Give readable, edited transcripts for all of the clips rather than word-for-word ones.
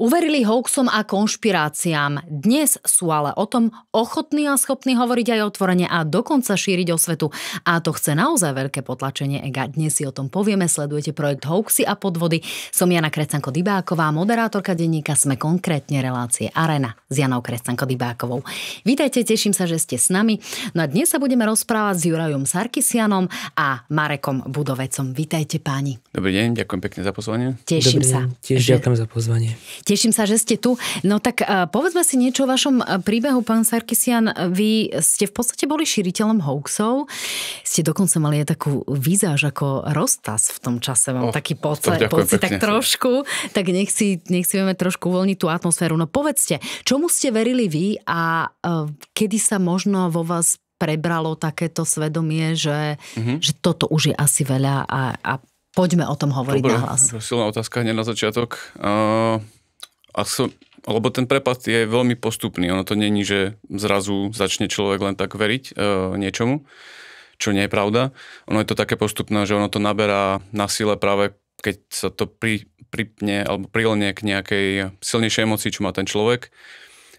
Uverili hoaxom a konšpiráciám. Dnes sú ale o tom ochotní a schopní hovoriť aj otvorene a dokonca šíriť osvetu. A to chce naozaj veľké potlačenie ega. Dnes si o tom povieme. Sledujete projekt Hoaxy a podvody. Som Jana Krecanko-Dybáková, moderátorka denníka Sme, konkrétne relácie Arena s Janou Krecanko-Dybákovou. Vítajte, teším sa, že ste s nami. No a dnes sa budeme rozprávať s Jurajom Sarkisianom a Marekom Budovecom. Vítajte páni. Dobrý deň, ďakujem pekne za pozvanie. Teším sa. Tiež ďakujem za pozvanie. Teším sa, že ste tu. No tak povedzme si niečo o vašom príbehu, pán Sarkisian. Vy ste v podstate boli šíriteľom hoaxov. Ste dokonca mali aj takú výzáž ako Rostas v tom čase. Mám taký pocit tak trošku. Tak nech si vieme trošku uvoľniť tú atmosféru. No povedzte, čomu ste verili vy a kedy sa možno vo vás prebralo takéto svedomie, že toto už je asi veľa a poďme o tom hovoriť nahlas. Silná otázka hneď na začiatok. Lebo ten prepad je veľmi postupný. Ono to není, že zrazu začne človek len tak veriť niečomu, čo nie je pravda. Ono je to také postupné, že ono to naberá na sile práve keď sa to pripne alebo prilenie k nejakej silnejšej emocii, čo má ten človek.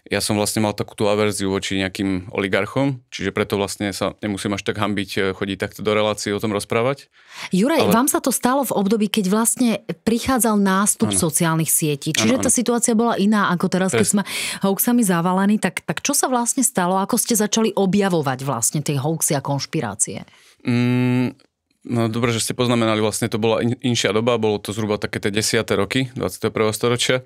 Ja som vlastne mal takú tú averziu voči nejakým oligarchom, čiže preto vlastne sa nemusím až tak hanbiť chodiť takto do relácií o tom rozprávať. Juraj, vám sa to stalo v období, keď vlastne prichádzal nástup sociálnych sietí. Čiže tá situácia bola iná ako teraz, keď sme hoaxami zavalení. Tak čo sa vlastne stalo? Ako ste začali objavovať vlastne tie hoaxy a konšpirácie? No dobre, že ste poznamenali, vlastne to bola inšia doba, bolo to zhruba také tie 10. roky 21. storočia,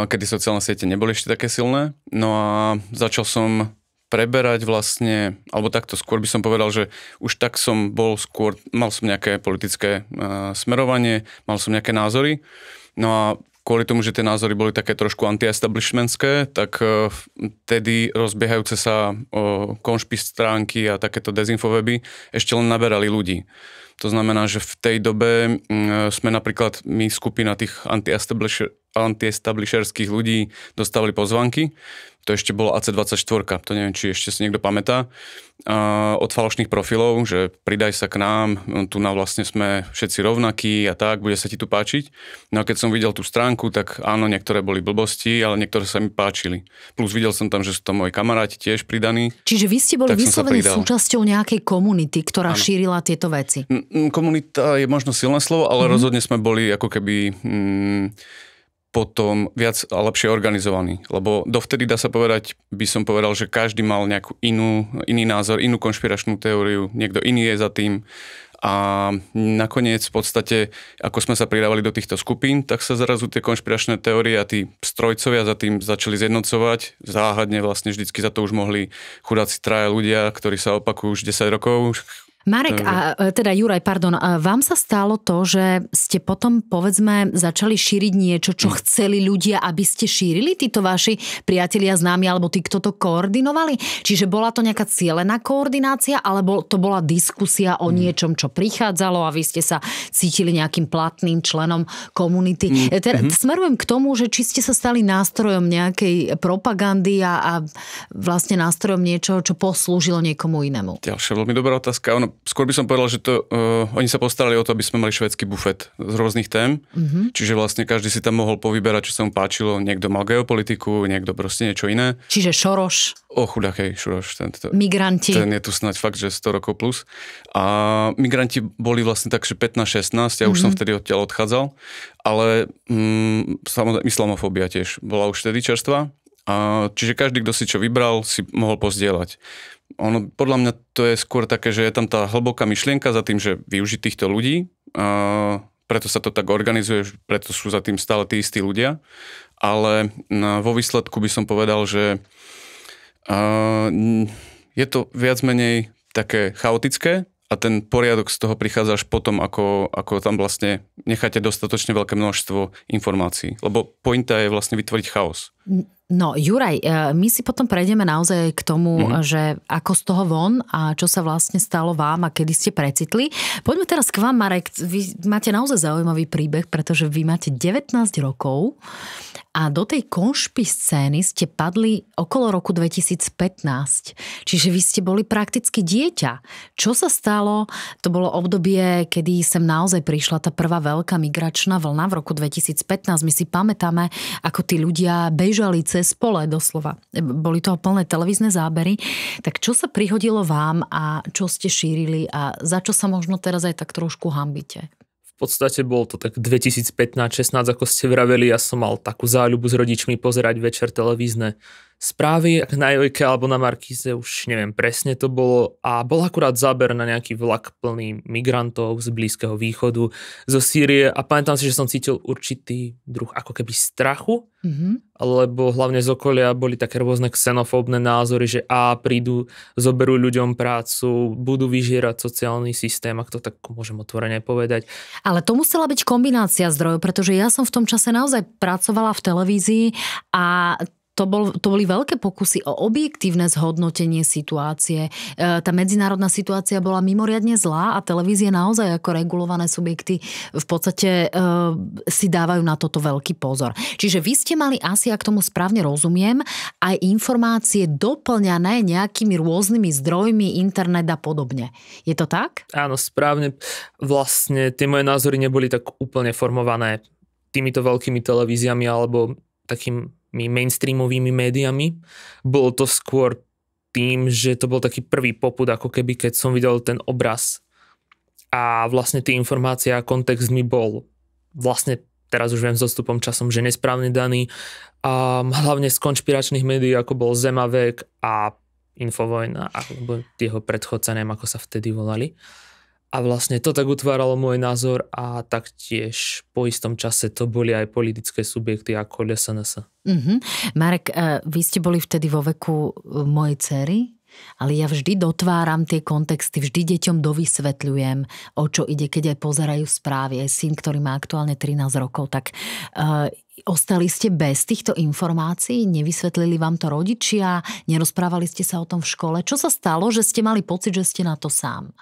kedy sociálne siete neboli ešte také silné. No a začal som preberať vlastne, alebo takto skôr by som povedal, že už tak som bol skôr, mal som nejaké politické smerovanie, mal som nejaké názory, no a kvôli tomu, že tie názory boli také trošku anti-establishmentské, tak vtedy rozbiehajúce sa konšpi stránky a takéto dezinfoweby ešte len naberali ľudí. To znamená, že v tej dobe sme napríklad my skupina tých anti-establisherských ľudí dostávali pozvánky. To ešte bolo AC24, to neviem, či ešte si niekto pamätá, od falošných profilov, že pridaj sa k nám, tu na vlastne sme všetci rovnakí a tak, bude sa ti tu páčiť. No a keď som videl tú stránku, tak áno, niektoré boli blbosti, ale niektoré sa mi páčili. Plus videl som tam, že sú to moji kamaráti tiež pridaní. Čiže vy ste boli vyslovene súčasťou nejakej komunity, ktorá šírila tieto veci. Komunita je možno silné slovo, ale rozhodne sme boli ako keby potom viac a lepšie organizovaný. Lebo dovtedy, dá sa povedať, by som povedal, že každý mal nejakú iný názor, inú konšpiračnú teóriu, niekto iný je za tým. A nakoniec v podstate, ako sme sa pridávali do týchto skupín, tak sa zrazu tie konšpiračné teórie a tí strojcovia za tým začali zjednocovať. Záhadne vlastne vždycky za to už mohli chudáci traja ľudia, ktorí sa opakujú už 10 rokov. Marek, a teda Juraj, pardon, vám sa stalo to, že ste potom, povedzme, začali šíriť niečo, čo chceli ľudia, aby ste šírili, títo vaši priatelia, známi, alebo tí, kto to koordinovali? Čiže bola to nejaká cielená koordinácia, alebo to bola diskusia o niečom, čo prichádzalo a vy ste sa cítili nejakým platným členom komunity? Smerujem k tomu, že či ste sa stali nástrojom nejakej propagandy a vlastne nástrojom niečoho, čo poslúžilo niekomu inému. Ďalšia veľmi dobrá otázka. Skôr by som povedal, že oni sa postarali o to, aby sme mali švédsky bufet z rôznych tém. Čiže vlastne každý si tam mohol povyberať, čo sa mu páčilo. Niekto mal geopolitiku, niekto proste niečo iné. Čiže Šoroš. Chudák, hej, Šoroš. Migranti. Ten je tu snáď fakt, že 100 rokov plus. A migranti boli vlastne tak, že 15-16, ja už som vtedy odtiaľ odchádzal. Ale samozrejme islamofóbia tiež bola už vtedy čerstvá. Čiže každý, kto si čo vybral, si mohol pozdieľať. Podľa mňa to je skôr také, že je tam tá hlboká myšlienka za tým, že využiť týchto ľudí, preto sa to tak organizuje, preto sú za tým stále tí istí ľudia, ale vo výsledku by som povedal, že je to viac menej také chaotické a ten poriadok z toho prichádza až potom, ako tam vlastne necháte dostatočne veľké množstvo informácií, lebo pointa je vlastne vytvoriť chaos. No, Juraj, my si potom prejdeme naozaj k tomu, že ako z toho von a čo sa vlastne stalo vám a kedy ste precitli. Poďme teraz k vám, Marek. Vy máte naozaj zaujímavý príbeh, pretože vy máte 19 rokov A do tej konšpi scény ste padli okolo roku 2015. Čiže vy ste boli prakticky dieťa. Čo sa stalo? To bolo obdobie, kedy sem naozaj prišla tá prvá veľká migračná vlna v roku 2015. My si pamätáme, ako tí ľudia bežali cez pole doslova. Boli toho plné televízne zábery. Tak čo sa prihodilo vám a čo ste šírili a za čo sa možno teraz aj tak trošku hanbíte? V podstate bolo to tak 2015-16, ako ste vraveli, ja som mal takú záľubu s rodičmi pozerať večer televízne správy, na Jojke alebo na Markíze, už neviem presne to bolo, a bol akurát záber na nejaký vlak plný migrantov z Blízkeho východu, zo Sýrie, a pamätám si, že som cítil určitý druh ako keby strachu, lebo hlavne z okolia boli také rôzne xenofóbne názory, že prídu, zoberú ľuďom prácu, budú vyžierať sociálny systém, ak to tak môžem otvorene povedať. Ale to musela byť kombinácia zdrojov, pretože ja som v tom čase naozaj pracovala v televízii a to boli veľké pokusy o objektívne zhodnotenie situácie. Tá medzinárodná situácia bola mimoriadne zlá a televízie naozaj ako regulované subjekty v podstate si dávajú na toto veľký pozor. Čiže vy ste mali asi, ak tomu správne rozumiem, aj informácie doplňané nejakými rôznymi zdrojmi, internet a podobne. Je to tak? Áno, správne. Vlastne tie moje názory neboli tak úplne formované týmito veľkými televíziami alebo takým mainstreamovými médiami. Bolo to skôr tým, že to bol taký prvý popud, ako keby, keď som videl ten obraz. A vlastne tie informácie a kontext mi bol vlastne, teraz už viem s odstupom časom, že nesprávne daný. A hlavne z konšpiračných médií, ako bol Zemavek a Infovojna, alebo jeho predchodca, neviem, ako sa vtedy volali. A vlastne to tak utváralo môj názor a taktiež po istom čase to boli aj politické subjekty ako SNS. Marek, vy ste boli vtedy vo veku mojej dcery, ale ja vždy dotváram tie kontexty, vždy deťom dovysvetľujem, o čo ide, keď aj pozerajú správy. Aj syn, ktorý má aktuálne 13 rokov, tak ostali ste bez týchto informácií? Nevysvetlili vám to rodičia? Nerozprávali ste sa o tom v škole? Čo sa stalo, že ste mali pocit, že ste na to sám?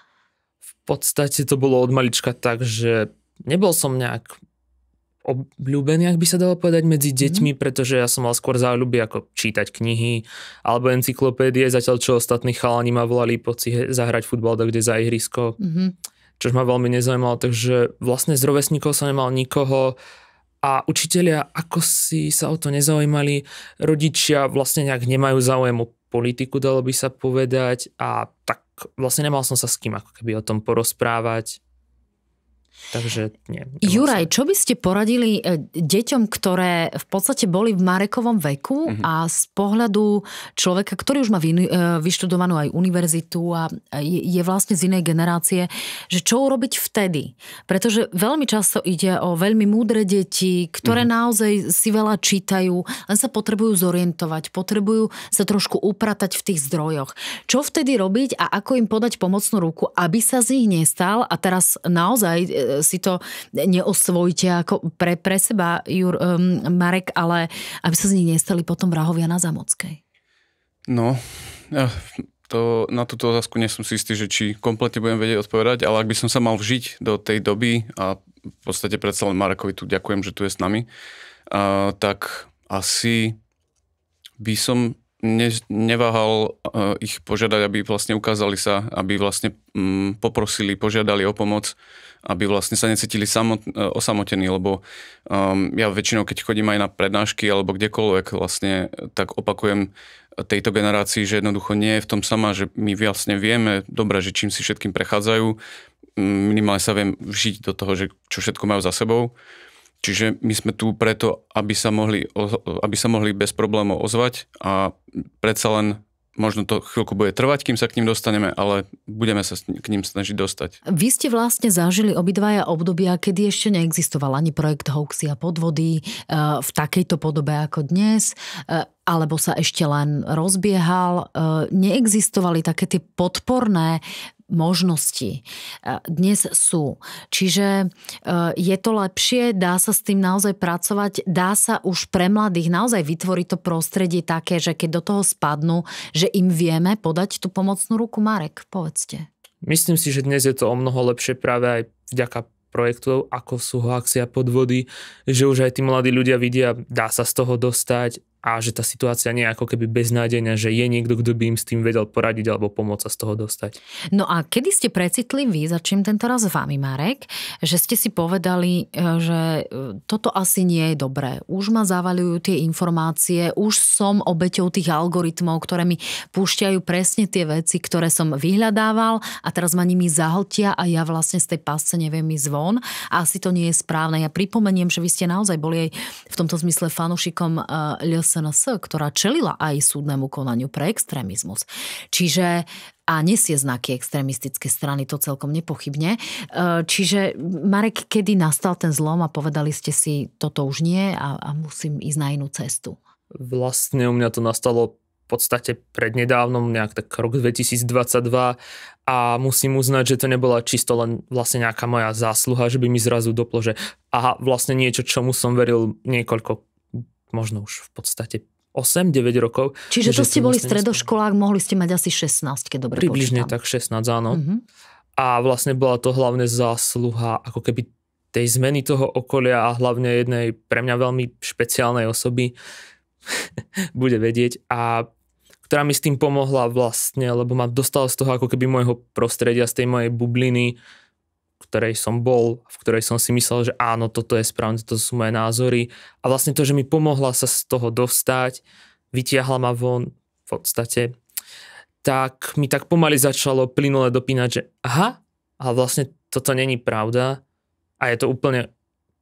V podstate to bolo od malička tak, že nebol som nejak obľúbený, ak by sa dalo povedať, medzi deťmi, pretože ja som mal skôr záľuby ako čítať knihy alebo encyklopédie, zatiaľ čo ostatní chalani ma volali poď si zahrať futbal kde za ihrisko, čo ma veľmi nezaujímalo, takže vlastne z rovesníkov som nemal nikoho a učitelia ako si sa o to nezaujímali, rodičia vlastne nejak nemajú záujem o politiku, dalo by sa povedať, a tak vlastne nemal som sa s kým ako keby o tom porozprávať. Takže nie. Juraj, čo by ste poradili deťom, ktoré v podstate boli v Marekovom veku a z pohľadu človeka, ktorý už má vyštudovanú aj univerzitu a je vlastne z inej generácie, že čo urobiť vtedy? Pretože veľmi často ide o veľmi múdre deti, ktoré naozaj si veľa čítajú, len sa potrebujú zorientovať, potrebujú sa trošku upratať v tých zdrojoch. Čo vtedy robiť a ako im podať pomocnú ruku, aby sa z nich nestal, a teraz naozaj si to neosvojte ako pre seba, Marek, ale aby sa z nich nestali potom vrahovia na Zámockej. No, na túto otázku nie som si istý, že či kompletne budem vedieť odpovedať, ale ak by som sa mal vžiť do tej doby, a v podstate predsa len Marekovi tu ďakujem, že tu je s nami, tak asi by som neváhal ich požiadať, aby vlastne ukázali sa, aby vlastne poprosili, požiadali o pomoc, aby vlastne sa necítili osamotení, lebo ja väčšinou, keď chodím aj na prednášky alebo kdekoľvek, vlastne tak opakujem tejto generácii, že jednoducho nie je v tom sama, že my vlastne vieme dobre, že čím si všetkým prechádzajú, minimálne sa viem vžiť do toho, že čo všetko majú za sebou. Čiže my sme tu preto, aby sa mohli bez problémov ozvať, a predsa len možno to chvíľku bude trvať, kým sa k ním dostaneme, ale budeme sa k ním snažiť dostať. Vy ste vlastne zažili obidvaja obdobia, kedy ešte neexistoval ani projekt Hoaxy a podvody v takejto podobe ako dnes, alebo sa ešte len rozbiehal. Neexistovali také tie podporné možnosti. Dnes sú. Čiže je to lepšie, dá sa s tým naozaj pracovať, dá sa už pre mladých naozaj vytvoriť to prostredie také, že keď do toho spadnú, že im vieme podať tú pomocnú ruku. Marek, povedzte. Myslím si, že dnes je to o mnoho lepšie práve aj vďaka projektov, ako sú hoaxy a podvody, že už aj tí mladí ľudia vidia, dá sa z toho dostať a že tá situácia nie je ako keby beznádejná, že je niekto, kto by im s tým vedel poradiť alebo pomôcť sa z toho dostať. No a kedy ste precitliví, začnem tento raz s vami, Marek, že ste si povedali, že toto asi nie je dobré. Už ma zavaľujú tie informácie, už som obeťou tých algoritmov, ktoré mi púšťajú presne tie veci, ktoré som vyhľadával a teraz ma nimi zahltia a ja vlastne z tej pásce neviem ísť von a asi to nie je správne. Ja pripomeniem, že vy ste naozaj boli aj v tomto zmysle fanúšikom SNS, ktorá čelila aj súdnemu konaniu pre extrémizmus. Čiže a nesie znaky extrémistické strany, to celkom nepochybne. Čiže, Marek, kedy nastal ten zlom a povedali ste si, toto už nie a musím ísť na inú cestu? Vlastne u mňa to nastalo v podstate prednedávnom, nejak tak rok 2022 a musím uznať, že to nebola čisto len vlastne nejaká moja zásluha, že by mi zrazu doplo, že aha, vlastne niečo, čomu som veril niekoľko, možno už v podstate 8-9 rokov. Čiže to ste boli stredoškolák, mohli ste mať asi 16, keď dobre približne počítam. Tak 16, áno. A vlastne bola to hlavne zásluha ako keby tej zmeny toho okolia a hlavne jednej pre mňa veľmi špeciálnej osoby bude vedieť a ktorá mi s tým pomohla vlastne, lebo ma dostala z toho ako keby môjho prostredia, z tej mojej bubliny, v ktorej som bol, v ktorej som si myslel, že áno, toto je správne, toto sú moje názory. A vlastne to, že mi pomohla sa z toho dostať, vytiahla ma von v podstate, tak mi tak pomaly začalo plynule dopínať, že aha, ale vlastne toto není pravda a je to úplne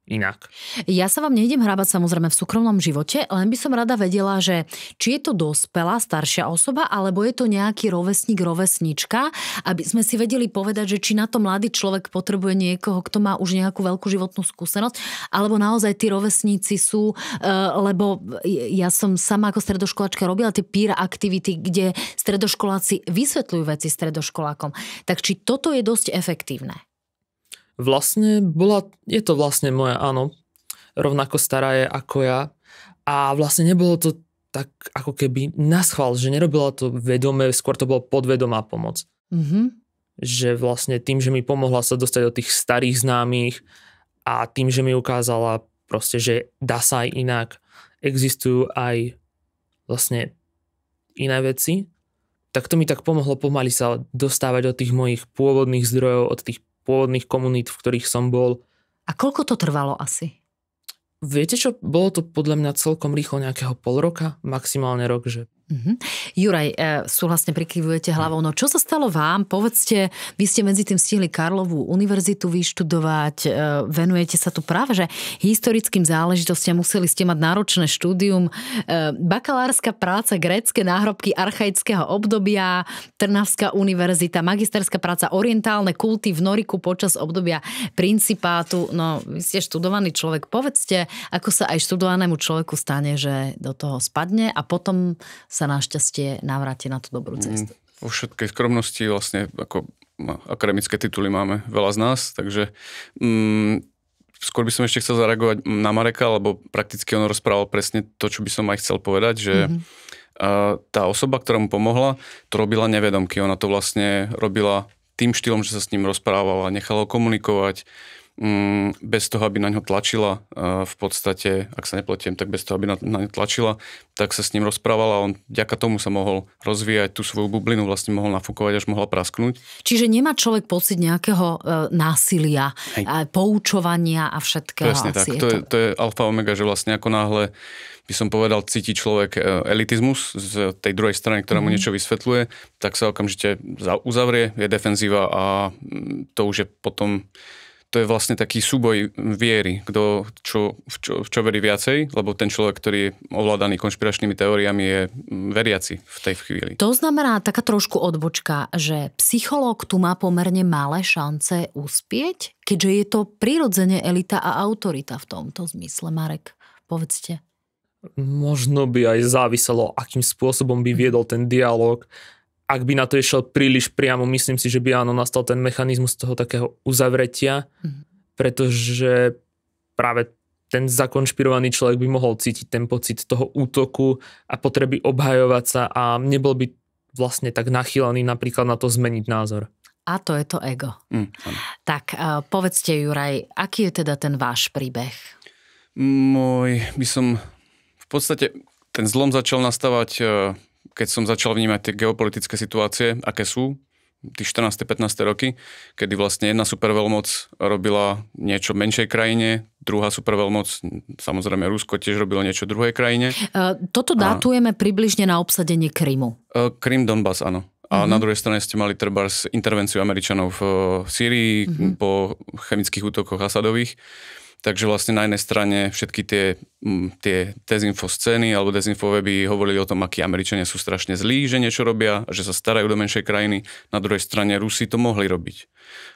inak. Ja sa vám nejdem hrábať samozrejme v súkromnom živote, len by som rada vedela, že či je to dospelá, staršia osoba, alebo je to nejaký rovesník, rovesnička, aby sme si vedeli povedať, že či na to mladý človek potrebuje niekoho, kto má už nejakú veľkú životnú skúsenosť, alebo naozaj tí rovesníci sú, lebo ja som sama ako stredoškoláčka robila tie peer activity, kde stredoškoláci vysvetľujú veci stredoškolákom. Tak či toto je dosť efektívne? Vlastne je to vlastne moja, áno, rovnako stará je ako ja a vlastne nebolo to tak ako keby naschvál, že nerobila to vedome, skôr to bolo podvedomá pomoc. Že vlastne tým, že mi pomohla sa dostať do tých starých známych a tým, že mi ukázala proste, že dá sa aj inak, existujú aj vlastne iné veci, tak to mi tak pomohlo pomaly sa dostávať od tých mojich pôvodných zdrojov, od tých pôvodných komunít, v ktorých som bol. A koľko to trvalo asi? Viete čo, bolo to podľa mňa celkom rýchlo nejakého pol roka, maximálne rok, že... Juraj, súhlasne prikyvujete hlavou. No čo sa stalo vám? Povedzte, vy ste medzi tým stihli Karlovú univerzitu vyštudovať, venujete sa tu práve, že historickým záležitostiam, museli ste mať náročné štúdium, bakalárska práca, grécke náhrobky archaického obdobia, Trnavská univerzita, magisterská práca orientálne kulty v Noriku počas obdobia principátu. No, vy ste študovaný človek. Povedzte, ako sa aj študovanému človeku stane, že do toho spadne a potom sa našťastie navráti na tú dobrú cestu. Vo všetkej skromnosti vlastne ako akademické tituly máme veľa z nás, takže skôr by som ešte chcel zareagovať na Mareka, lebo prakticky on rozprával presne to, čo by som aj chcel povedať, že tá osoba, ktorá mu pomohla, to robila nevedomky. Ona to vlastne robila tým štýlom, že sa s ním rozprávala, nechala ho komunikovať, bez toho, aby na ňo tlačila, v podstate, ak sa nepletiem, tak bez toho, aby na ňo tlačila, tak sa s ním rozprávala a on vďaka tomu sa mohol rozvíjať, tú svoju bublinu vlastne mohol nafúkovať, až mohla prasknúť. Čiže nemá človek pocit nejakého násilia, poučovania a všetkého. Presne tak, to je alfa omega, že vlastne ako náhle by som povedal, cíti človek elitizmus z tej druhej strany, ktorá mu niečo vysvetľuje, tak sa okamžite uzavrie, je defenzíva a to už je potom... To je vlastne taký súboj viery, kto čo verí viacej, lebo ten človek, ktorý je ovládaný konšpiračnými teóriami, je veriaci v tej chvíli. To znamená taká trošku odbočka, že psychológ tu má pomerne malé šance uspieť, keďže je to prirodzene elita a autorita v tomto zmysle. Marek, povedzte. Možno by aj záviselo, akým spôsobom by viedol ten dialog. Ak by na to išiel príliš priamo, myslím si, že by áno, nastal ten mechanizmus toho takého uzavretia, pretože práve ten zakonšpirovaný človek by mohol cítiť ten pocit toho útoku a potreby obhajovať sa a nebol by vlastne tak nachýlený napríklad na to zmeniť názor. A to je to ego. Tak povedzte, Juraj, aký je teda ten váš príbeh? By som v podstate ten zlom začal nastávať, keď som začal vnímať tie geopolitické situácie, aké sú, tí 14. 15. roky, kedy vlastne jedna superveľmoc robila niečo v menšej krajine, druhá superveľmoc, samozrejme Rusko, tiež robilo niečo v druhej krajine. Toto dátujeme približne na obsadenie Krymu. Krym, Donbass, áno. A na druhej strane ste mali trebárs intervenciu Američanov v Sýrii po chemických útokoch Asadových. Takže vlastne na jednej strane všetky tie dezinfo scény alebo dezinfo weby hovorili o tom, akí Američania sú strašne zlí, že niečo robia a že sa starajú do menšej krajiny. Na druhej strane Rusi to mohli robiť.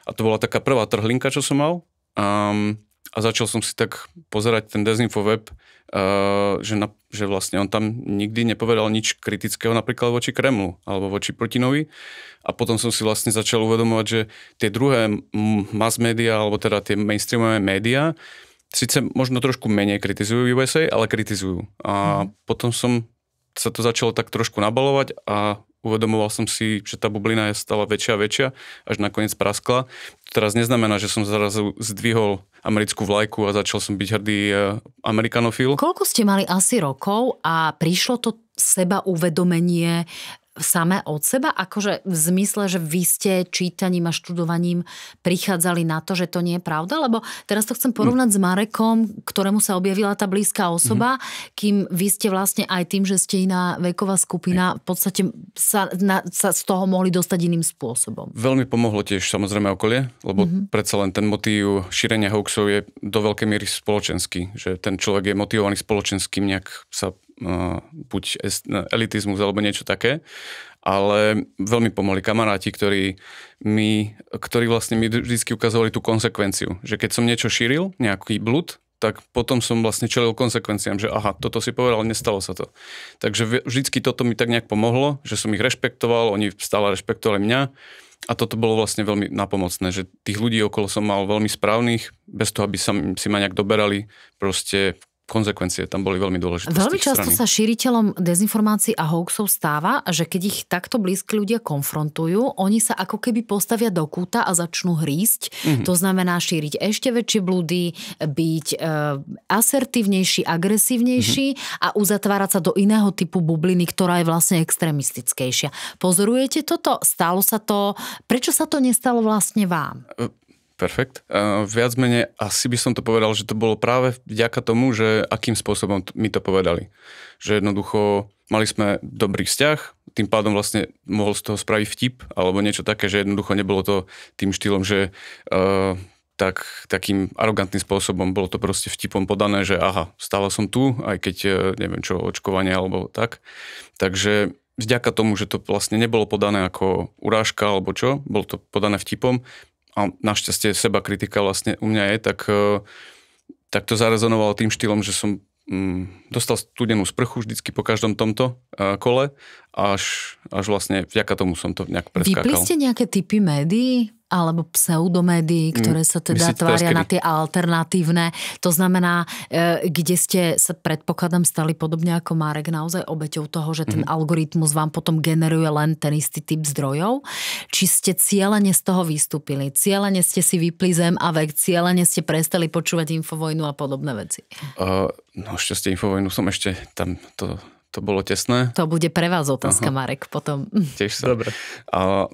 A to bola taká prvá trhlinka, čo som mal. A začal som si tak pozerať ten dezinfo web, že vlastne on tam nikdy nepovedal nič kritického napríklad voči Kremlu alebo voči Putinovi. A potom som si vlastne začal uvedomovať, že tie druhé mass media, alebo teda tie mainstreamové médiá, síce možno trošku menej kritizujú USA, ale kritizujú. A potom sa to začalo tak trošku nabalovať a uvedomoval som si, že tá bublina je stále väčšia a väčšia, až nakoniec praskla. To teraz neznamená, že som zrazu zdvihol americkú vlajku a začal som byť hrdý amerikanofil. Koľko ste mali asi rokov a prišlo to seba uvedomenie samé od seba? Akože v zmysle, že vy ste čítaním a študovaním prichádzali na to, že to nie je pravda? Lebo teraz to chcem porovnať s Marekom, ktorému sa objavila tá blízka osoba, kým vy ste vlastne aj tým, že ste iná veková skupina, v podstate sa z toho mohli dostať iným spôsobom. Veľmi pomohlo tiež samozrejme okolie, lebo predsa len ten motív šírenia hoaxov je do veľkej miery spoločenský, že ten človek je motivovaný spoločenským nejak sa buď elitizmus alebo niečo také, ale veľmi pomohli kamaráti, ktorí vlastne mi vždy ukazovali tú konsekvenciu, že keď som niečo šíril, nejaký blud, tak potom som vlastne čelil konsekvenciám, že aha, toto si povedal, nestalo sa to. Takže vždycky toto mi tak nejak pomohlo, že som ich rešpektoval, oni stále rešpektovali mňa a toto bolo vlastne veľmi napomocné, že tých ľudí okolo som mal veľmi správnych, bez toho, aby si ma nejak doberali, proste konzekvencie tam boli veľmi dôležité. Veľmi často sa šíriteľom dezinformácií a hoaxov stáva, že keď ich takto blízki ľudia konfrontujú, oni sa ako keby postavia do kúta a začnú hrísť. To znamená šíriť ešte väčšie blúdy, byť asertívnejší, agresívnejší a uzatvárať sa do iného typu bubliny, ktorá je vlastne extrémistickejšia. Pozorujete toto? Stalo sa to? Prečo sa to nestalo vlastne vám? Perfekt. Viac menej asi by som to povedal, že to bolo práve vďaka tomu, že akým spôsobom mi to povedali. Že jednoducho mali sme dobrý vzťah, tým pádom vlastne mohol z toho spraviť vtip alebo niečo také, že jednoducho nebolo to tým štýlom, že takým arogantným spôsobom bolo to proste vtipom podané, že aha, stále som tu, aj keď neviem čo, očkovanie alebo tak. Takže vďaka tomu, že to vlastne nebolo podané ako urážka alebo čo, bolo to podané vtipom, a našťastie seba kritika vlastne u mňa je, tak to zarezonovalo tým štýlom, že som dostal studenú sprchu vždycky po každom tomto kole, až vlastne vďaka tomu som to nejak preskákal. Vypli ste nejaké typy médií? Alebo pseudomédií, ktoré sa teda tvária na tie alternatívne. To znamená, kde ste sa predpokladám stali podobne ako Marek naozaj obeťou toho, že ten algoritmus vám potom generuje len ten istý typ zdrojov. Či ste cieľene z toho vystúpili? Cieľene ste si vypli Zem a vek? Cieľene ste prestali počúvať Infovojnu a podobné veci? No šťastie Infovojnu som ešte tam to bolo tesné. To bude pre vás otázka, Marek, potom. Tiež sa. Dobre. A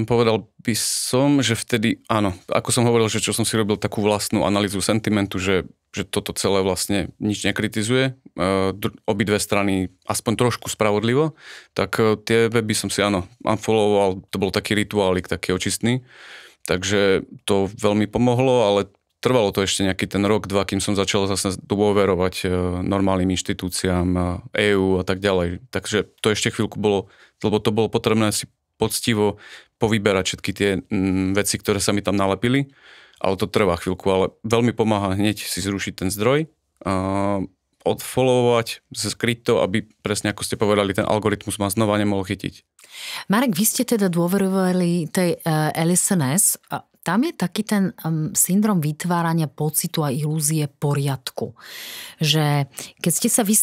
povedal by som, že vtedy, áno, ako som hovoril, že čo som si robil takú vlastnú analýzu sentimentu, že toto celé vlastne nič nekritizuje, obidve strany aspoň trošku spravodlivo, tak tie weby som si, áno, unfollowoval, to bol taký rituálik, taký očistný, takže to veľmi pomohlo, ale trvalo to ešte nejaký ten rok, dva, kým som začal zase dôverovať normálnym inštitúciám, EÚ a tak ďalej. Takže to ešte chvíľku bolo, lebo to bolo potrebné si poctivo povyberať všetky tie veci, ktoré sa mi tam nalepili, ale to trvá chvíľku, ale veľmi pomáha hneď si zrušiť ten zdroj, odfollowovať, skryť to, aby presne ako ste povedali, ten algoritmus ma znova nemohol chytiť. Marek, vy ste teda dôverovali tej LSNS. Tam je taký ten syndrom vytvárania pocitu a ilúzie poriadku. Že keď ste sa vy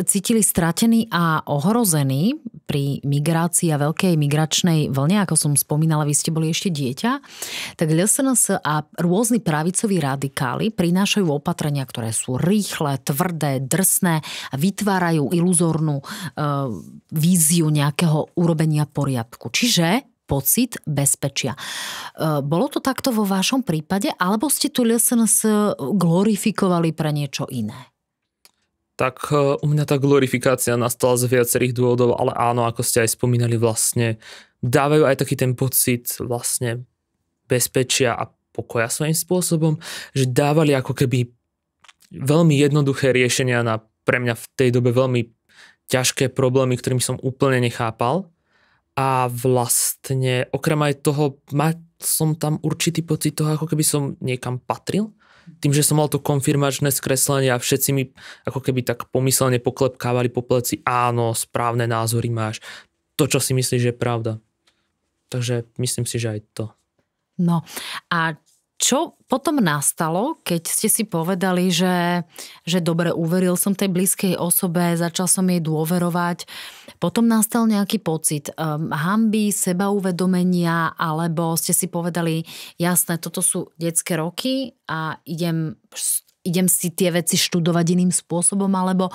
cítili stratení a ohrození pri migrácii a veľkej migračnej vlne, ako som spomínala, vy ste boli ešte dieťa, tak LSNS a rôzni pravicoví radikáli prinášajú opatrenia, ktoré sú rýchle, tvrdé, drsné a vytvárajú iluzórnu víziu nejakého urobenia poriadku. Čiže pocit bezpečia. Bolo to takto vo vašom prípade, alebo ste tu LSNS glorifikovali pre niečo iné? Tak u mňa tá glorifikácia nastala z viacerých dôvodov, ale áno, ako ste aj spomínali, vlastne dávajú aj taký ten pocit vlastne bezpečia a pokoja svojím spôsobom, že dávali ako keby veľmi jednoduché riešenia na pre mňa v tej dobe veľmi ťažké problémy, ktorým som úplne nechápal. A vlastne okrem aj toho som tam určitý pocit toho, ako keby som niekam patril. Tým, že som mal to konfirmačné skreslenie a všetci mi ako keby tak pomyselne poklepkávali po pleci, áno, správne názory máš. To, čo si myslíš, že je pravda. Takže myslím si, že aj to. No a čo potom nastalo, keď ste si povedali, že dobre, uveril som tej blízkej osobe, začal som jej dôverovať. Potom nastal nejaký pocit hanby, sebauvedomenia, alebo ste si povedali, jasné, toto sú detské roky a idem si tie veci študovať iným spôsobom, alebo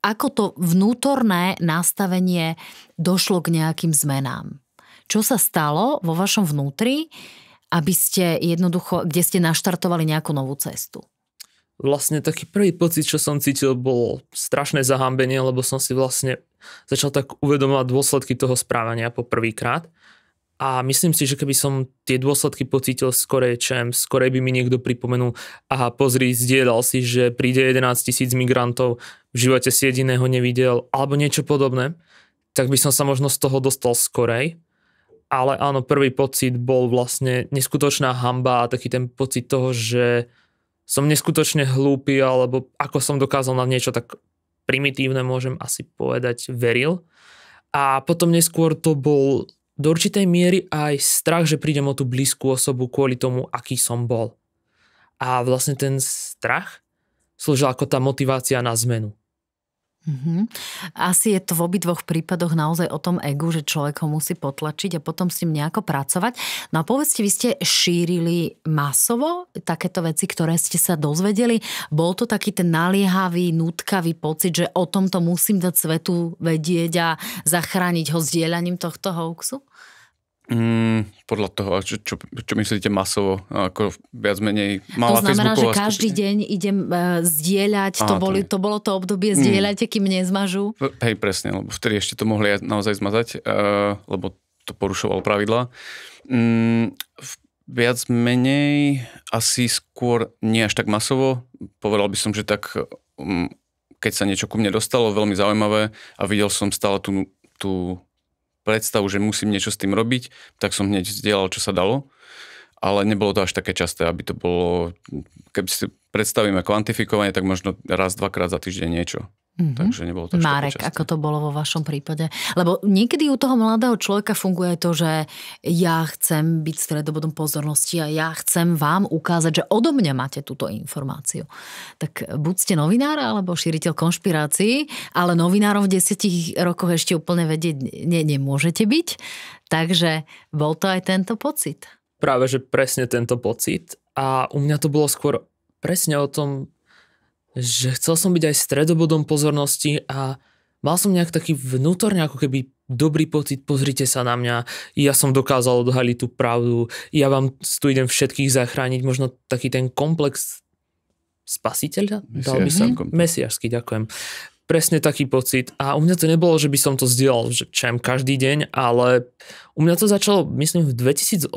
ako to vnútorné nastavenie došlo k nejakým zmenám? Čo sa stalo vo vašom vnútri, aby ste jednoducho, kde ste naštartovali nejakú novú cestu? Vlastne taký prvý pocit, čo som cítil, bolo strašné zahambenie, lebo som si vlastne začal tak uvedomovať dôsledky toho správania po prvýkrát. A myslím si, že keby som tie dôsledky pocítil skorej by mi niekto pripomenul, aha, pozri, zdieľal si, že príde 11 000 migrantov, v živote si jediného nevidel, alebo niečo podobné, tak by som sa možno z toho dostal skorej. Ale áno, prvý pocit bol vlastne neskutočná hanba a taký ten pocit toho, že som neskutočne hlúpy, alebo ako som dokázal na niečo tak primitívne, môžem asi povedať, veril. A potom neskôr to bol do určitej miery aj strach, že prídem o tú blízku osobu kvôli tomu, aký som bol. A vlastne ten strach slúžil ako tá motivácia na zmenu. Asi je to v obidvoch prípadoch naozaj o tom egu, že človek ho musí potlačiť a potom s ním nejako pracovať. No a povedzte, vy ste šírili masovo takéto veci, ktoré ste sa dozvedeli. Bol to taký ten naliehavý, nutkavý pocit, že o tomto musím dať svetu vedieť a zachrániť ho zdieľaním tohto hoaxu? Podľa toho, čo myslíte masovo, ako viac menej malá Facebooková. To znamená, že každý deň idem zdieľať, to bolo to obdobie zdieľajte, kým nezmažú? Hej, presne, lebo vtedy ešte to mohli naozaj zmazať, lebo to porušovalo pravidlá. Viac menej, asi skôr nie až tak masovo. Povedal by som, že tak, keď sa niečo ku mne dostalo, veľmi zaujímavé a videl som stále tú predstavu, že musím niečo s tým robiť, tak som hneď zdieľal, čo sa dalo. Ale nebolo to až také časté, aby to bolo, keby si predstavíme kvantifikovanie, tak možno raz, dvakrát za týždeň niečo. Takže nebolo to až Marek, také časté. ako to bolo vo vašom prípade? Lebo niekedy u toho mladého človeka funguje to, že ja chcem byť stredobodom pozornosti a ja chcem vám ukázať, že odo mňa máte túto informáciu. Tak buď ste novinár, alebo šíriteľ konšpirácií, ale novinárom v 10 rokoch ešte úplne vedieť nemôžete byť. Takže bol to aj tento pocit. Práve, že presne tento pocit. A u mňa to bolo skôr presne o tom, že chcel som byť aj stredobodom pozornosti a mal som nejak taký vnútorne ako keby dobrý pocit, pozrite sa na mňa, ja som dokázal odhaliť tú pravdu, ja vám tu idem všetkých zachrániť, možno taký ten komplex spasiteľa? Mesiášsky, ďakujem. Presne taký pocit. A u mňa to nebolo, že by som to zdieľal každý deň, ale u mňa to začalo, myslím, v 2018,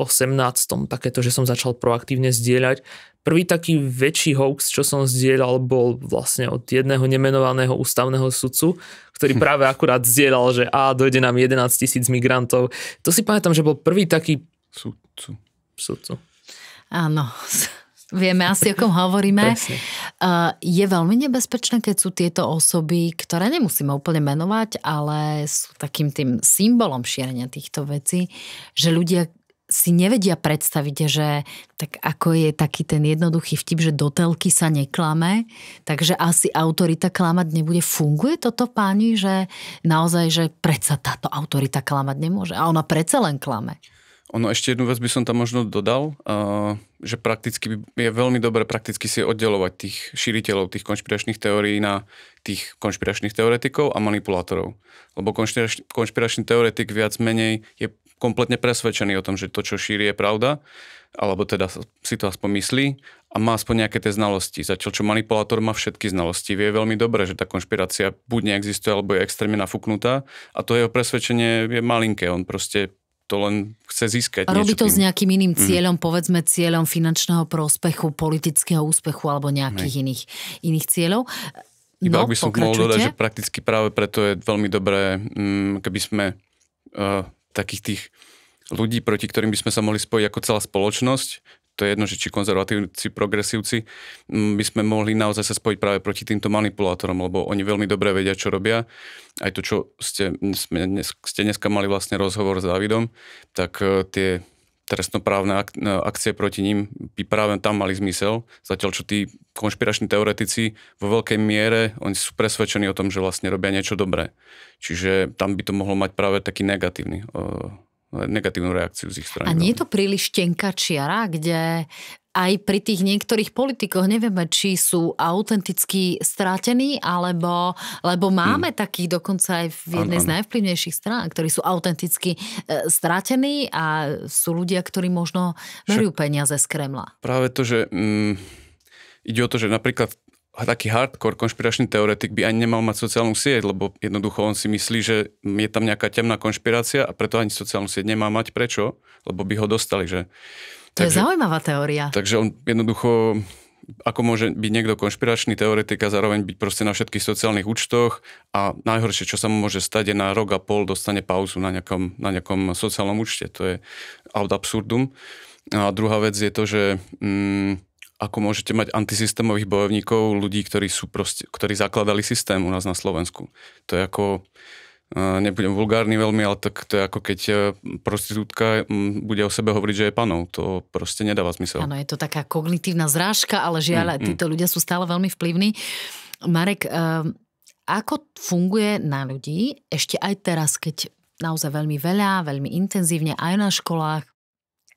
takéto, že som začal proaktívne zdieľať. Prvý taký väčší hoax, čo som zdieľal, bol vlastne od jedného nemenovaného ústavného sudcu, ktorý práve akurát zdieľal, že dojde nám 11 000 migrantov. To si pamätám, že bol prvý taký sudcu. Áno. Vieme asi, o kom hovoríme. Presne. Je veľmi nebezpečné, keď sú tieto osoby, ktoré nemusíme úplne menovať, ale sú takým tým symbolom šírenia týchto vecí, že ľudia si nevedia predstaviť, že tak ako je taký ten jednoduchý vtip, že do telky sa neklame, takže asi autorita klamať nebude. Funguje toto, páni, že naozaj, že predsa táto autorita klamať nemôže a ona predsa len klame? Ono ešte jednu vec by som tam možno dodal, že prakticky je veľmi dobré prakticky si oddelovať tých šíriteľov tých konšpiračných teórií na tých konšpiračných teoretikov a manipulátorov. Lebo konšpiračný teoretik viac menej je kompletne presvedčený o tom, že to, čo šíri, je pravda, alebo teda si to aspoň myslí a má aspoň nejaké tie znalosti. Zatiaľ, čo manipulátor má všetky znalosti. Vie veľmi dobre, že tá konšpirácia buď neexistuje, alebo je extrémne nafúknutá a to jeho presvedčenie je malinké. On proste to len chce získať. Robí to s nejakým iným cieľom, povedzme cieľom finančného prospechu, politického úspechu alebo nejakých iných cieľov. Iba ak by som mohol dodať, že prakticky práve preto je veľmi dobré, keby sme takých tých ľudí, proti ktorým by sme sa mohli spojiť ako celá spoločnosť, to je jedno, že či konzervatívci, progresívci, by sme mohli naozaj sa spojiť práve proti týmto manipulátorom, lebo oni veľmi dobre vedia, čo robia. Aj to, čo ste dneska mali vlastne rozhovor s Dávidom, tak tie trestnoprávne akcie proti ním by práve tam mali zmysel. Zatiaľ, čo tí konšpirační teoretici vo veľkej miere, oni sú presvedčení o tom, že vlastne robia niečo dobré. Čiže tam by to mohlo mať práve taký negatívnu reakciu z ich strany. A nie je to príliš tenká čiara, kde aj pri tých niektorých politikoch nevieme, či sú autenticky strátení, lebo máme takých dokonca aj v jednej z najvplyvnejších strán, ktorí sú autenticky strátení a sú ľudia, ktorí možno berú peniaze z Kremla. Práve to, že ide o to, že napríklad taký hardcore konšpiračný teoretik by ani nemal mať sociálnu sieť, lebo jednoducho on si myslí, že je tam nejaká temná konšpirácia a preto ani sociálnu sieť nemá mať. Prečo? Lebo by ho dostali, že... To je zaujímavá teória. Takže on jednoducho, ako môže byť niekto konšpiračný teoretik a zároveň byť proste na všetkých sociálnych účtoch a najhoršie, čo sa mu môže stať, je na rok a pol dostane pauzu na nejakom sociálnom účte. To je ad absurdum. A druhá vec je to, že... ako môžete mať antisystémových bojovníkov, ľudí, ktorí zakladali systém u nás na Slovensku. To je ako, nebudem vulgárny veľmi, ale to je ako keď prostitútka bude o sebe hovoriť, že je panou. To proste nedáva zmysel. Áno, je to taká kognitívna zrážka, ale žiaľ, títo ľudia sú stále veľmi vplyvní. Marek, ako funguje na ľudí ešte aj teraz, keď naozaj veľmi veľa, veľmi intenzívne aj na školách,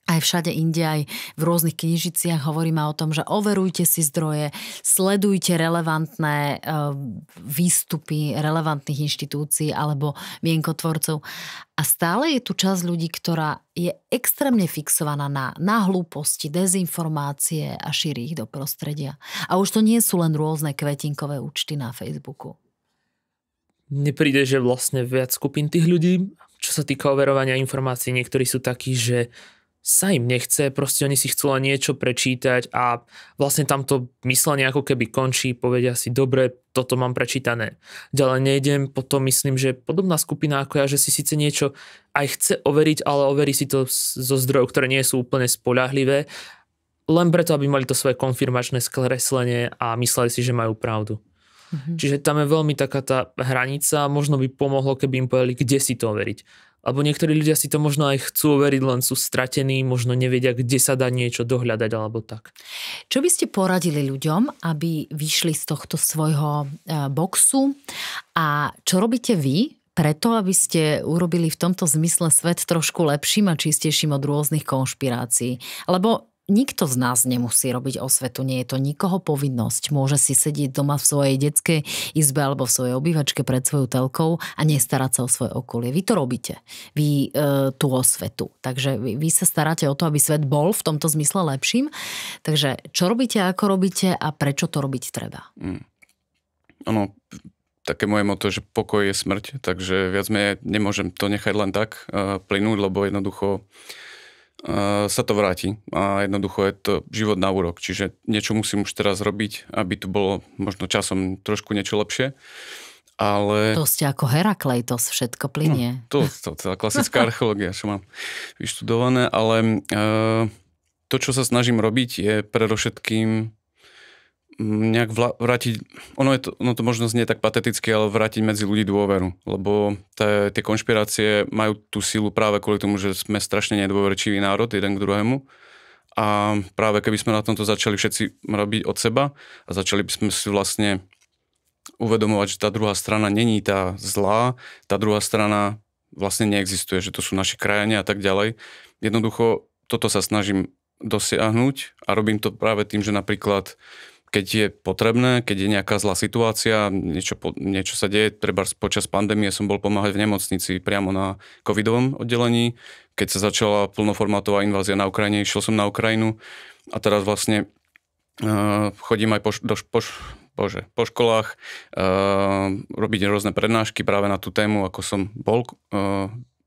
aj všade inde, aj v rôznych knižiciach hovoríme o tom, že overujte si zdroje, sledujte relevantné výstupy relevantných inštitúcií alebo mienkotvorcov. A stále je tu časť ľudí, ktorá je extrémne fixovaná na hlúposti, dezinformácie a šíri ich do prostredia. A už to nie sú len rôzne kvetinkové účty na Facebooku. Mne príde, že vlastne viac skupín tých ľudí, čo sa týka overovania informácií, niektorí sú takí, že sa im nechce, proste oni si chcú len niečo prečítať a vlastne tamto myslenie ako keby končí, povedia si, dobre, toto mám prečítané. Ďalej nejdem, potom myslím, že podobná skupina ako ja, že si síce niečo aj chce overiť, ale overí si to zo zdrojov, ktoré nie sú úplne spoľahlivé, len preto, aby mali to svoje konfirmačné skreslenie a mysleli si, že majú pravdu. Čiže tam je veľmi taká tá hranica, možno by pomohlo, keby im povedali, kde si to overiť. Alebo niektorí ľudia si to možno aj chcú overiť, len sú stratení, možno nevedia, kde sa dá niečo dohľadať alebo tak. Čo by ste poradili ľuďom, aby vyšli z tohto svojho boxu a čo robíte vy preto, aby ste urobili v tomto zmysle svet trošku lepším a čistejším od rôznych konšpirácií? Lebo nikto z nás nemusí robiť osvetu, nie je to nikoho povinnosť. Môže si sedieť doma v svojej detskej izbe alebo v svojej obývačke pred svojou telkou a nestarať sa o svoje okolie. Vy to robíte, vy tú osvetu. Takže vy sa staráte o to, aby svet bol v tomto zmysle lepším. Takže čo robíte, ako robíte a prečo to robiť treba? Áno, také moje motto, že pokoj je smrť, takže viac menej nemôžem to nechať len tak plynúť, lebo jednoducho sa to vráti a jednoducho je to život na úrok, čiže niečo musím už teraz robiť, aby tu bolo možno časom trošku niečo lepšie, ale... To ste ako Herakleitos, všetko plynie. To je klasická archeológia, čo mám vyštudované, ale to, čo sa snažím robiť, je predovšetkým nejak vrátiť, ono to možno znie tak pateticky, ale vrátiť medzi ľudí dôveru, lebo tie konšpirácie majú tú silu práve kvôli tomu, že sme strašne nedôverčivý národ jeden k druhému a práve keby sme na tomto začali všetci robiť od seba a začali by sme si vlastne uvedomovať, že tá druhá strana není tá zlá, tá druhá strana vlastne neexistuje, že to sú naši krajania a tak ďalej. Jednoducho toto sa snažím dosiahnuť a robím to práve tým, že napríklad keď je potrebné, keď je nejaká zlá situácia, niečo sa deje, treba počas pandémie som bol pomáhať v nemocnici priamo na covidovom oddelení, keď sa začala plnoformátová invázia na Ukrajine, išiel som na Ukrajinu a teraz vlastne chodím aj po školách robiť rôzne prednášky práve na tú tému, ako som bol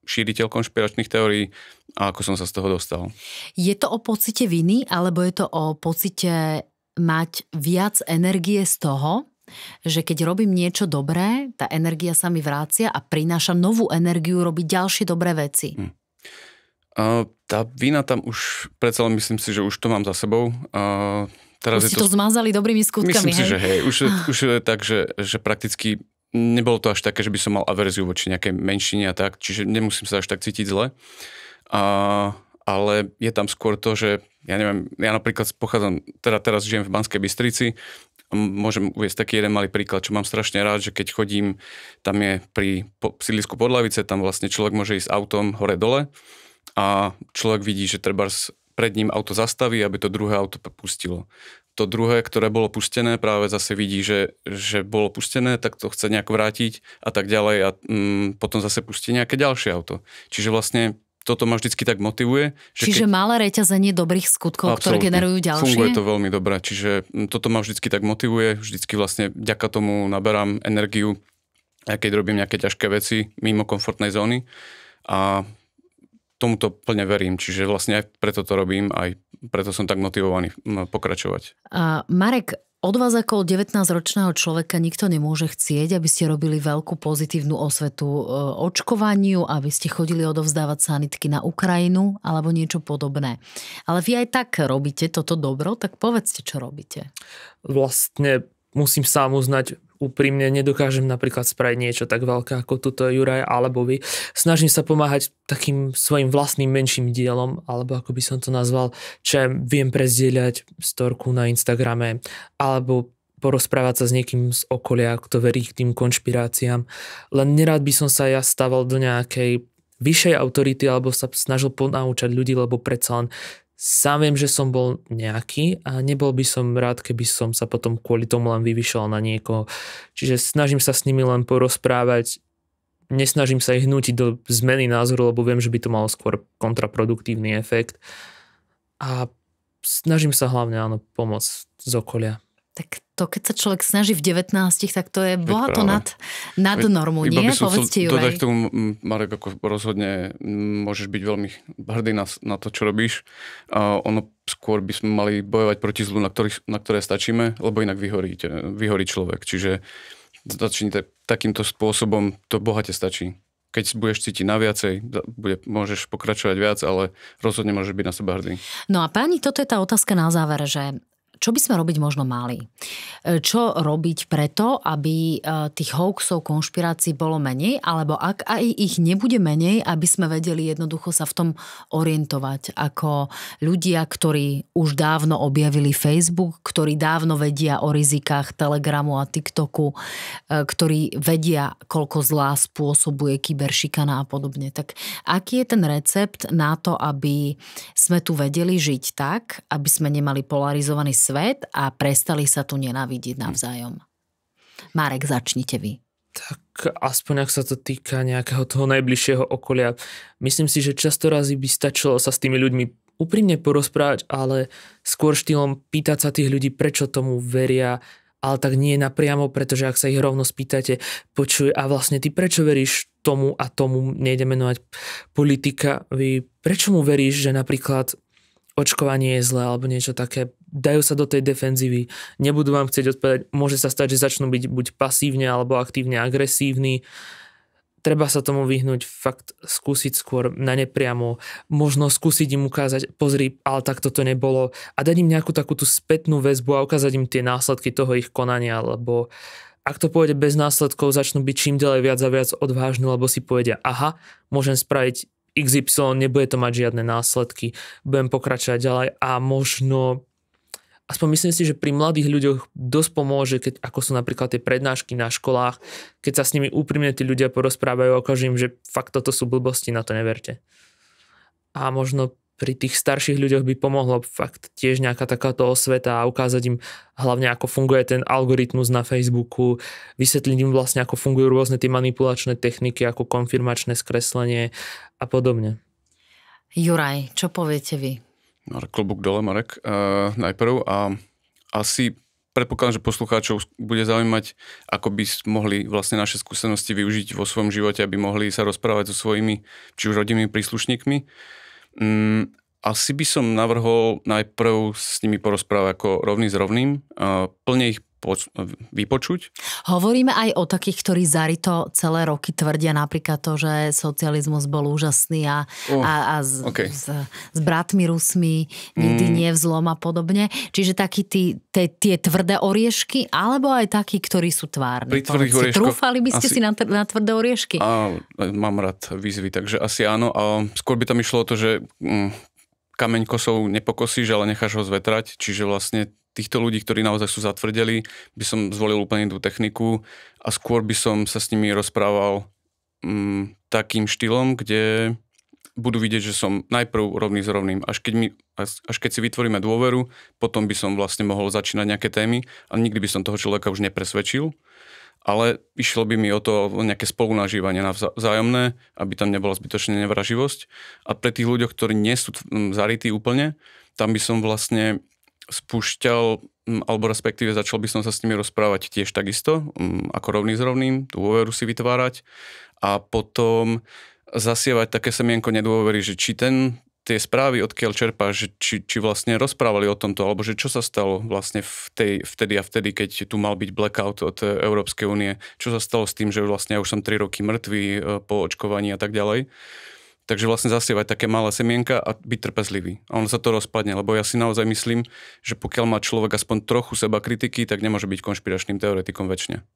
šíriteľ konšpiračných teórií a ako som sa z toho dostal. Je to o pocite viny, alebo je to o pocite mať viac energie z toho, že keď robím niečo dobré, tá energia sa mi vrácia a prináša novú energiu robiť ďalšie dobré veci? Tá vina tam už, predsa len myslím si, že už to mám za sebou. Teraz už si to zmazali dobrými skutkami, myslím si, že hej. Už je tak, že prakticky nebolo to až také, že by som mal averziu voči nejakej menšine a tak, čiže nemusím sa až tak cítiť zle. Ale je tam skôr to, že ja neviem, ja napríklad pochádzam, teraz žijem v Banskej Bystrici, môžem uvieť taký jeden malý príklad, čo mám strašne rád, že keď chodím, tam je pri sídlisku Podlavice, tam vlastne človek môže ísť autom hore-dole a človek vidí, že trebárs pred ním auto zastaví, aby to druhé auto pustilo. To druhé, ktoré bolo pustené, práve zase vidí, že bolo pustené, tak to chce nejak vrátiť a tak ďalej a potom zase pustí nejaké ďalšie auto. Čiže vlastne toto ma vždycky tak motivuje. Čiže malé reťazenie dobrých skutkov, ktoré generujú ďalšie? Funguje to veľmi dobre. Čiže toto ma vždycky tak motivuje. Vždycky vlastne vďaka tomu naberám energiu, aj keď robím nejaké ťažké veci mimo komfortnej zóny. A tomuto plne verím. Čiže vlastne aj preto to robím, aj preto som tak motivovaný pokračovať. Marek, od vás ako 19-ročného človeka nikto nemôže chcieť, aby ste robili veľkú pozitívnu osvetu očkovaniu, aby ste chodili odovzdávať sanitky na Ukrajinu alebo niečo podobné. Ale vy aj tak robíte toto dobro, tak povedzte, čo robíte. Vlastne musím sám uznať, úprimne nedokážem napríklad spraviť niečo tak veľké ako tuto Juraj alebo vy. Snažím sa pomáhať takým svojim vlastným menším dielom, alebo ako by som to nazval, čo viem prezdieľať storku na Instagrame, alebo porozprávať sa s niekým z okolia, kto verí k tým konšpiráciám. Len nerád by som sa ja stával do nejakej vyššej autority, alebo sa snažil ponaučať ľudí, lebo predsa len sám viem, že som bol nejaký a nebol by som rád, keby som sa potom kvôli tomu len vyvyšal na niekoho. Čiže snažím sa s nimi len porozprávať, nesnažím sa ich hnútiť do zmeny názoru, lebo viem, že by to malo skôr kontraproduktívny efekt. A snažím sa hlavne pomôcť z okolia. Tak to, keď sa človek snaží v 19, tak to je bohato nad normu, nie? Povedzte, Juraj. Dodať k tomu, Marek, ako rozhodne môžeš byť veľmi hrdý na to, čo robíš. Ono skôr by sme mali bojovať proti zlu, na ktoré stačíme, lebo inak vyhorí človek. Čiže začnite takýmto spôsobom, to bohate stačí. Keď budeš cítiť na viacej, môžeš pokračovať viac, ale rozhodne môžeš byť na seba hrdý. No a páni, toto je tá otázka na záver, že čo by sme robiť možno mali? Čo robiť preto, aby tých hoaxov, konšpirácií bolo menej, alebo ak aj ich nebude menej, aby sme vedeli jednoducho sa v tom orientovať ako ľudia, ktorí už dávno objavili Facebook, ktorí dávno vedia o rizikách Telegramu a TikToku, ktorí vedia, koľko zlá spôsobuje kyberšikana a podobne. Tak aký je ten recept na to, aby sme tu vedeli žiť tak, aby sme nemali polarizovaný svet a prestali sa tu nenávidieť navzájom? Marek, začnite vy. Tak aspoň ak sa to týka nejakého toho najbližšieho okolia. Myslím si, že často razy by stačilo sa s tými ľuďmi úprimne porozprávať, ale skôr štýlom pýtať sa tých ľudí, prečo tomu veria, ale tak nie napriamo, pretože ak sa ich rovno spýtate, počuj, a vlastne ty prečo veríš tomu a tomu, nejde menovať politika, vy prečo mu veríš, že napríklad očkovanie je zlé alebo niečo také, dajú sa do tej defenzívy, nebudú vám chcieť odpovedať, môže sa stať, že začnú byť buď pasívne alebo aktívne agresívni. treba sa tomu vyhnúť, fakt skúsiť skôr na nepriamo, možno skúsiť im ukázať, pozri, ale tak toto nebolo a dať im nejakú takú tú spätnú väzbu a ukázať im tie následky toho ich konania, lebo ak to pôjde bez následkov, začnú byť čím ďalej viac a viac odvážni, lebo si povedia, aha, môžem spraviť XY, nebude to mať žiadne následky, budem pokračovať ďalej a možno aspoň myslím si, že pri mladých ľuďoch dosť pomôže, keď, ako sú napríklad tie prednášky na školách, keď sa s nimi úprimne tí ľudia porozprávajú a ukážu im, že fakt toto sú blbosti, na to neverte. A možno pri tých starších ľuďoch by pomohlo fakt tiež nejaká takáto osveta a ukázať im hlavne, ako funguje ten algoritmus na Facebooku, vysvetliť im vlastne, ako fungujú rôzne tie manipulačné techniky, ako konfirmačné skreslenie a podobne. Juraj, čo poviete vy? Klobúk dole, Marek, najprv a asi predpokladám, že poslucháčov bude zaujímať, ako by mohli vlastne naše skúsenosti využiť vo svojom živote, aby mohli sa rozprávať so svojimi, či už rodinnými príslušníkmi. Asi by som navrhol najprv s nimi porozprávať ako rovný s rovným, plne ich vypočuť. Hovoríme aj o takých, ktorí zarito celé roky tvrdia napríklad to, že socializmus bol úžasný a s bratmi Rusmi nikdy nie vzlom a podobne. Čiže takí tie tvrdé oriešky, alebo aj takí, ktorí sú tvárni. Trúfali by ste si na tvrdé oriešky? Mám rád výzvy, takže asi áno. A skôr by tam išlo o to, že kameň kosou nepokosíš, ale necháš ho zvetrať. Čiže vlastne týchto ľudí, ktorí naozaj sú zatvrdeli, by som zvolil úplne tú techniku a skôr by som sa s nimi rozprával takým štýlom, kde budú vidieť, že som najprv rovný s rovným. Až keď si vytvoríme dôveru, potom by som vlastne mohol začínať nejaké témy a nikdy by som toho človeka už nepresvedčil. Ale išlo by mi o to nejaké spolunažívanie vzájomné, aby tam nebola zbytočne nevraživosť. A pre tých ľuďoch, ktorí nie sú zarytí úplne, tam by som vlastne spúšťal, alebo respektíve začal by som sa s nimi rozprávať tiež takisto, ako rovný s rovným, tú dôveru si vytvárať a potom zasievať také semienko nedôvery, že či tie správy, odkiaľ čerpá, že či vlastne rozprávali o tomto, alebo že čo sa stalo vlastne vtedy a vtedy, keď tu mal byť blackout od Európskej únie, čo sa stalo s tým, že vlastne ja už som 3 roky mŕtvý po očkovaní a tak ďalej. Takže vlastne zasievať také malé semienka a byť trpezlivý. A ono sa to rozpadne, lebo ja si naozaj myslím, že pokiaľ má človek aspoň trochu seba kritiky, tak nemôže byť konšpiračným teoretikom večne.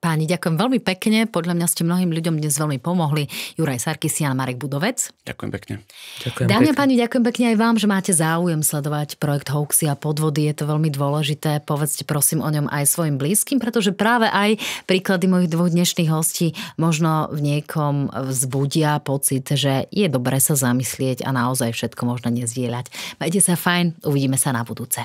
Páni, ďakujem veľmi pekne. Podľa mňa ste mnohým ľuďom dnes veľmi pomohli. Juraj Sarkisian, Marek Budovec. Ďakujem pekne. Dámy a páni, ďakujem pekne aj vám, že máte záujem sledovať projekt Hoaxy a podvody. Je to veľmi dôležité. Povedzte prosím o ňom aj svojim blízkym, pretože práve aj príklady mojich dvoch dnešných hostí možno v niekom vzbudia pocit, že je dobre sa zamyslieť a naozaj všetko možno nezdieľať. Majte sa fajn, uvidíme sa na budúce.